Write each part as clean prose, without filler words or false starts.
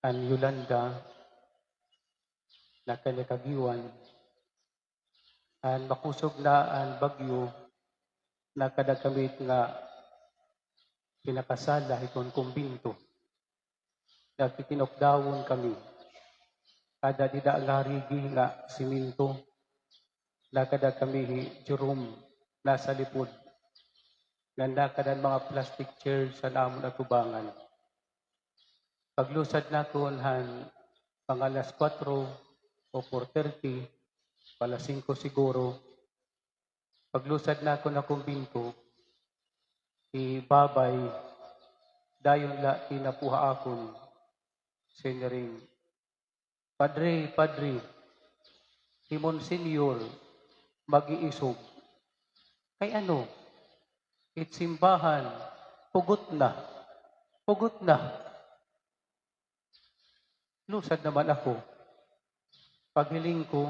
an Yolanda na kanikagiwan, an makusog na an bagyo na kadakamit nga pinakasala ikon kumbinto. Nagtitinokdawon kami. Kada dida nga rigi nga siminto na kada kami Jerome nasa lipod. Ganda kada mga plastic chairs sa namon at tubangan. Paglusad na han mga alas 4 o 4:30, alas 5 siguro. Paglusad na ako na kumbinto, babay, dayon la tinapuha akon, seniring, Padre, si Monsignor, mag-iisog. Kay ano? Itsimbahan, pugot na. Lusad naman ako. Paghiling ko,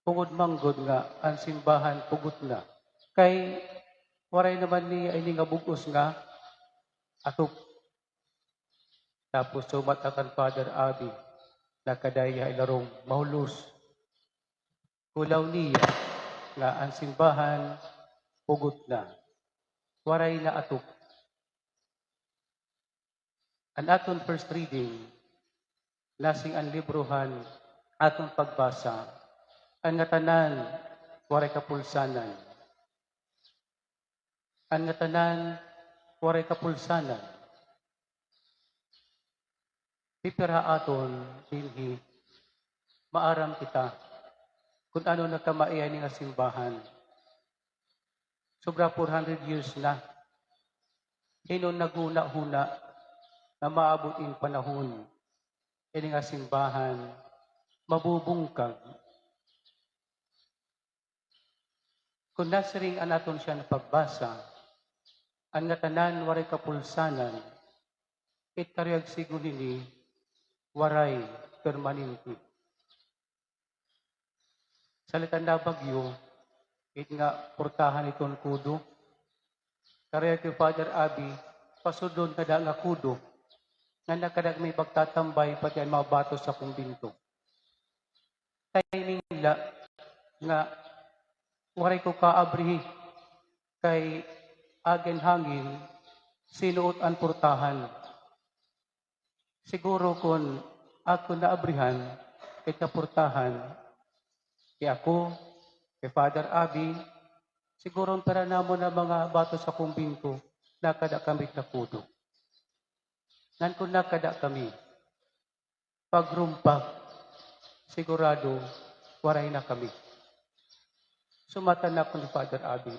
pungod manggod nga, ang simbahan pugot na. Kay, waray naman niya ay nga bugos nga, atok. Tapos sumatakan Father Abi, nakadaya ay larong mahulos. Kulaw niya, nga ang simbahan pugot na. Waray na atok. Ang aton first reading, lasing ang librohan, atong pagbasa, ang ngatanan, waray kapulsanan. Ang ngatanan, waray kapulsanan. Pipira aton, dinhi, maaram kita, kung ano nagkamaian nga simbahan. Sobra 400 years na, inon naguna-huna, na maabutin panahon, ini nga simbahan, mabubungkag. Kung nasiring anaton siya na pagbasa, ang ngatanan waray kapulsanan, karyag sigo nini, waray permanente. Salitan na bagyo, nga portahan iton kudo, karyag kay Father Abi, pasudon kada nga kudo, nga nakadag may pagtatambay pati ang mga bato sa kumbinto. Kaya nila nga waray ko kaabrihi kay agen hangin sinuot ang portahan. Siguro kung ako naabrihan kay kapurtahan, kay ako, kay Father Abi, siguro ang pera namo na mga bato sa kumbinto nakada kami na kudo. Nan kung nakada kami, pagrumpag, sigurado, waray na kami. Sumatan na ko ni Father Abi.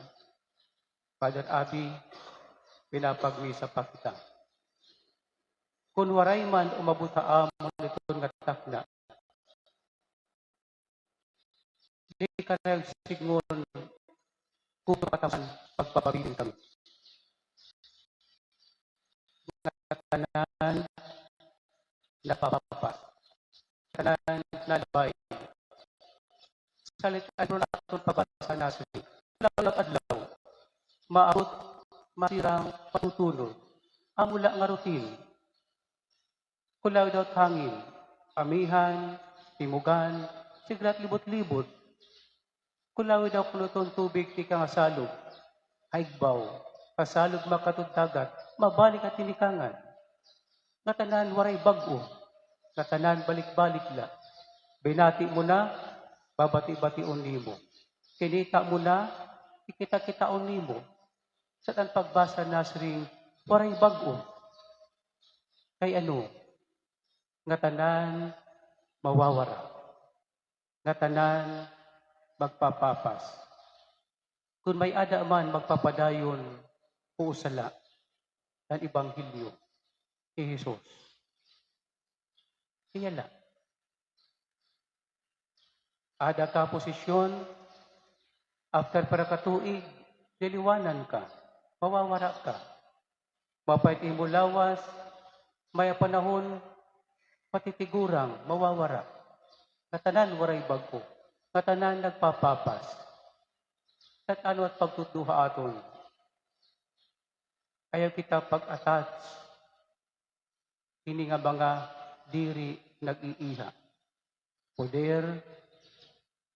Father Abi, pinapagmisa pa kita. Kung waray man umabuta amon ito nga takna, di ka na sigmon kung pataman pagpapabilin kami. Tanan napapapas. Tanan nalabay. Salit ano na itong pabasa natin. Adlaw, maabot, masirang patutulog. Amula nga rutin. Kulaw daw hangin, amihan, timugan, siglat libot-libot. Kulaw daw kulutong tubig ti ka nga salog. Haigbaw, kasalog makatutagat, mabalik at tinikangan. Ngatanan waray bago, ngatanan balik-balik la. Binati mo na, babati-bation nimo. Kinita mo na, ikita-kitaon nimo. Sa tan pagbasa nasring waray bago. Kay ano? Ngatanan mawawara. Ngatanan magpapapas. Kung may ada man magpapadayon o usala ng Ibanghilyo ni Jesus. Kaya lang. Ada ka posisyon, after para katuig, liliwanan ka, mawawara ka. Mapait mo lawas, may panahon, patitigurang, mawawara. Katanan waray bago, katanan nagpapapas. At ano at pagtutuha aton. Ayaw kita pag-attach, ini nga mga diri nag-iiha. Poder,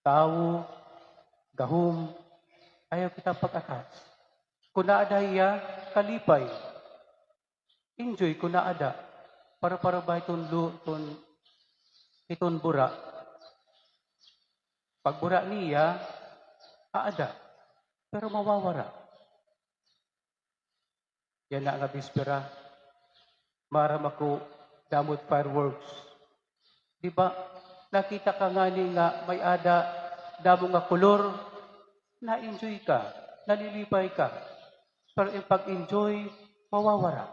tao, gahom, ayaw kita pag-atas. Kung naada iya, kalipay. Enjoy kung naada. Para ba iton bura. Pag bura niya, aada. Pero mawawara. Yan na nga bispera. Maram ako damot fireworks. Di ba? Nakita ka nga ni nga may ada, damo nga kolor, na-enjoy ka, nalilipay ka. Pero yung pag-enjoy, mawawara.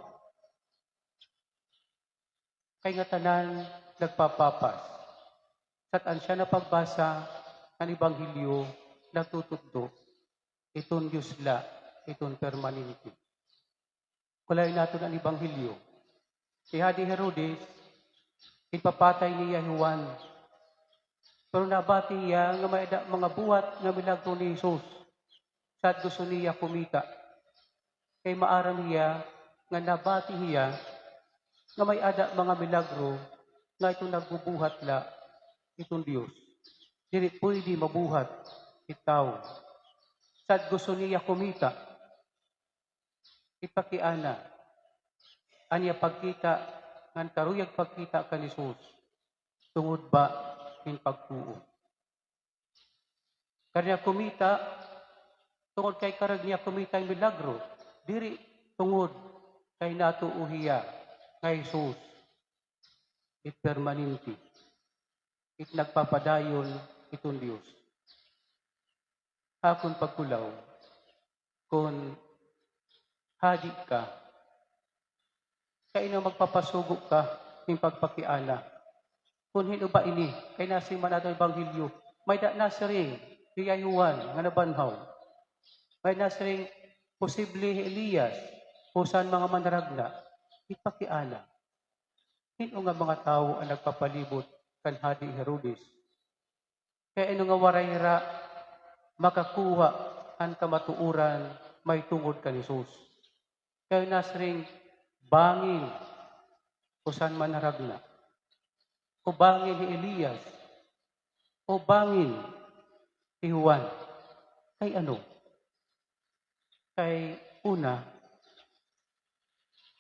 Kaya nga tanan, nagpapapas. Satan siya na pagbasa ng Ebanghelyo, natutugdo, iton Diyos la, iton permanente. Kulay nato ang Ebanghelyo. Si Hadi Herodes, ipapatay niya Juan. Pero nabati niya nga may mga buhat nga milagro ni Jesus. Sa gusto niya kumita. Kay maaram niya nga nabati niya nga may ada mga milagro nga ito nagbubuhat la itong Diyos. Dili pwede mabuhat itaw. Sa gusto niya kumita, ipakiana. Anya pagkita, ngan karuyag pagkita ka ni Jesus. Tungod ba in pagtuo? Kanya kumita, tungod kay karag niya kumita yung milagro, diri tungod kay natuuhiya kay Jesus. It permanente. It nagpapadayon itong Diyos. Akon pagkulaw, kung hadi ka, kaya na magpapasugo ka ng pagpakiana. Kung hino ba ini, kay nasi man ato Ebanghelyo, may nasiring hiyayuan nga nabanhaw. May nasiring posible Elias, usan mga mandaragna, ipakiana. Hino nga mga tao ang nagpapalibot kan Hadi Herodes. Kaya ino nga warayra, makakuha ang kamatuuran, may tungod ka ni Jesus. Kaya nasiring bangin, usan man naragna. O bangin ni Elias, o bangin ni Juan. Kay ano? Kay una,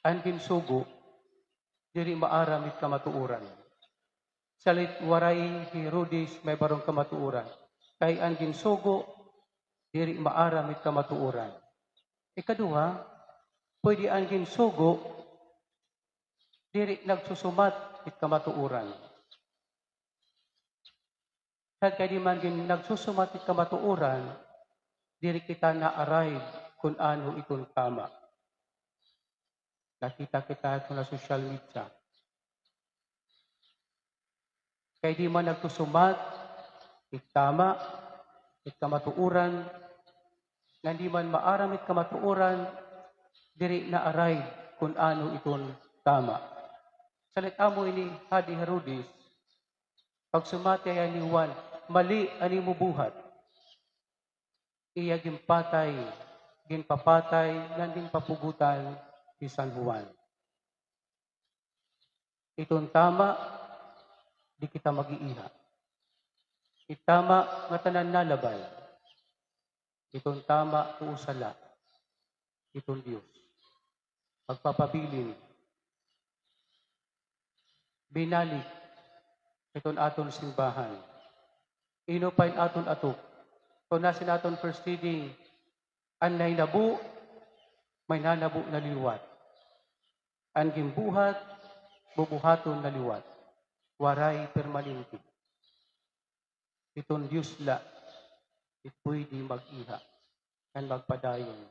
ang ginsugo, diri maaramit kamatuuran. Salit waray Herodes may barong kamatuuran. Kay ang ginsugo, diri maaramit kamatuuran. Ikaduha, pwede ang ginsugo, diri nagsusumat it kamatuuran. At kaya di man nagsusumat it kamatuuran, diri kita na-arrive kung ano itong tama. Nakita kita ito na social media. Kaya di man nagsusumat it tama, it kamatuuran, nga di man maaram it kamatuuran, diri na-arrive kung ano itong tama. Salit amo ini Hadi Herodes, pag sumati ay ni Juan, mali ani mo buhat. Iya ginpatay, ginpapatay, nanding papugutan ni San Juan. Itong tama, di kita mag-iiha. Itama nga tanan nalabay. Itong tama, uusala. Itong Diyos. Pagpapabilin. Binalik. Itong aton simbahan. Inupain aton atok. Kung nasin aton first reading, ang nainabu, may nanabu na liwat. Ang gimbuhat, bubuhaton na liwat. Waray permanente. Itong Diyos la, it pwede mag-iha at magpadayon.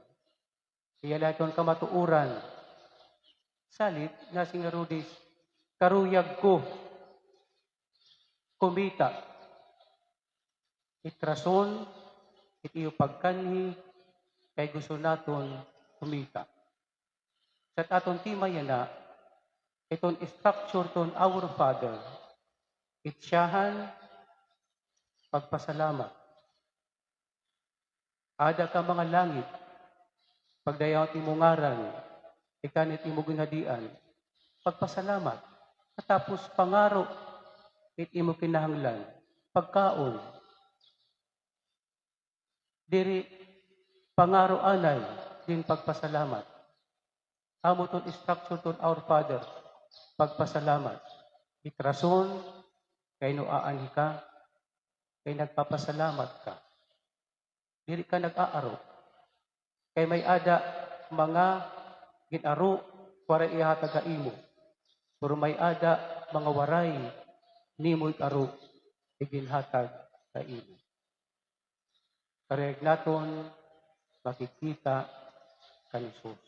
Kaya lahat kamatuuran, salit, nasing Herodes, karuyag ko, kumita, itrason, itiyo pagkanhi, kay gusto naton kumita. Sa aton timay na, itong structure ton our Father, itsyahan, pagpasalamat. Ada ka mga langit, pagdayaw at imungaran, ikanit imugunhadian, pagpasalamat. Katapos pangaro, it imo kinahanglan, pagkaon, diri pangaro anay, din pagpasalamat. Amo ton instruction ton our Father, pagpasalamat. Itrason, kay noaan ka, kay nagpapasalamat ka. Dili ka nag-aaro. Kay may ada mga ginaro, para ihatag imo. Pero may ada mga waray, nimo'y aro, iginhatag sa imo. Kareg naton, makikita ka ni Jesus.